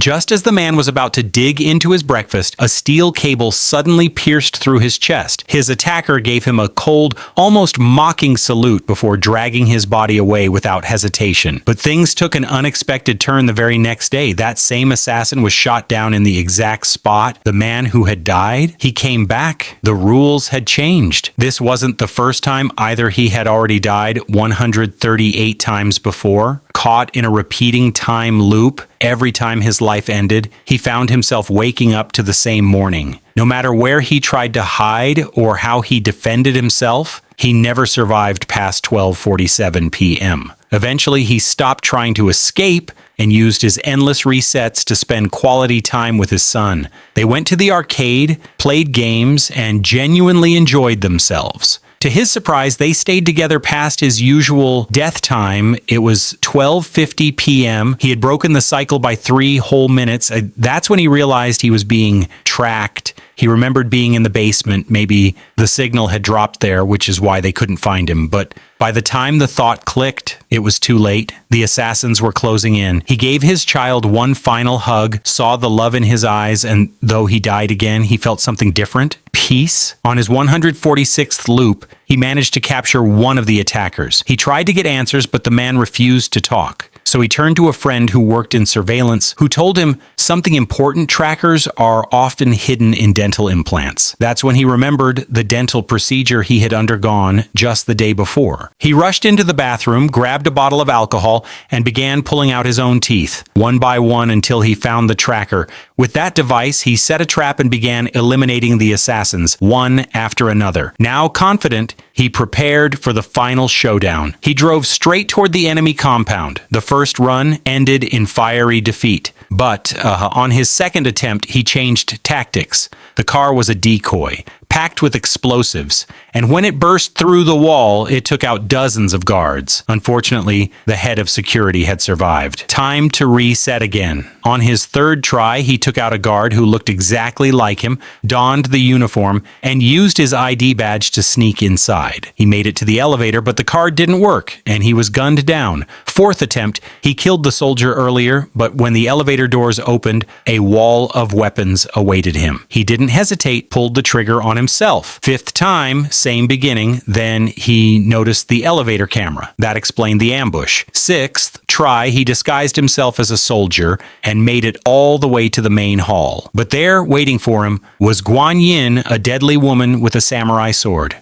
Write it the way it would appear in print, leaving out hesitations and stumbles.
Just as the man was about to dig into his breakfast, a steel cable suddenly pierced through his chest. His attacker gave him a cold, almost mocking salute before dragging his body away without hesitation. But things took an unexpected turn the very next day. That same assassin was shot down in the exact spot the man who had died. He came back. The rules had changed. This wasn't the first time either. He had already died 138 times before. Caught in a repeating time loop, every time his life ended, he found himself waking up to the same morning. No matter where he tried to hide or how he defended himself, he never survived past 12:47 p.m. Eventually, he stopped trying to escape and used his endless resets to spend quality time with his son. They went to the arcade, played games, and genuinely enjoyed themselves. To his surprise, they stayed together past his usual death time. It was 12:50 p.m. He had broken the cycle by 3 whole minutes. That's when he realized he was being tracked. He remembered being in the basement. Maybe the signal had dropped there, which is why they couldn't find him. But by the time the thought clicked, it was too late. The assassins were closing in. He gave his child one final hug, saw the love in his eyes, and though he died again, he felt something different. Peace. On his 146th loop, he managed to capture one of the attackers. He tried to get answers, but the man refused to talk. So he turned to a friend who worked in surveillance, who told him something important: trackers are often hidden in dental implants. That's when he remembered the dental procedure he had undergone just the day before. He rushed into the bathroom, grabbed a bottle of alcohol, and began pulling out his own teeth, one by one, until he found the tracker. With that device, he set a trap and began eliminating the assassins, one after another. Now confident, he prepared for the final showdown. He drove straight toward the enemy compound. The first run ended in fiery defeat. But on his second attempt, he changed tactics. The car was a decoy, packed with explosives, and when it burst through the wall, it took out dozens of guards. Unfortunately, the head of security had survived. Time to reset again. On his third try, he took out a guard who looked exactly like him, donned the uniform, and used his ID badge to sneak inside. He made it to the elevator, but the card didn't work, and he was gunned down. Fourth attempt, he killed the soldier earlier, but when the elevator doors opened, a wall of weapons awaited him. He didn't hesitate, pulled the trigger on himself. Fifth time, same beginning, then he noticed the elevator camera. That explained the ambush. Sixth try, he disguised himself as a soldier and made it all the way to the main hall. But there, waiting for him, was Guan Yin, a deadly woman with a samurai sword.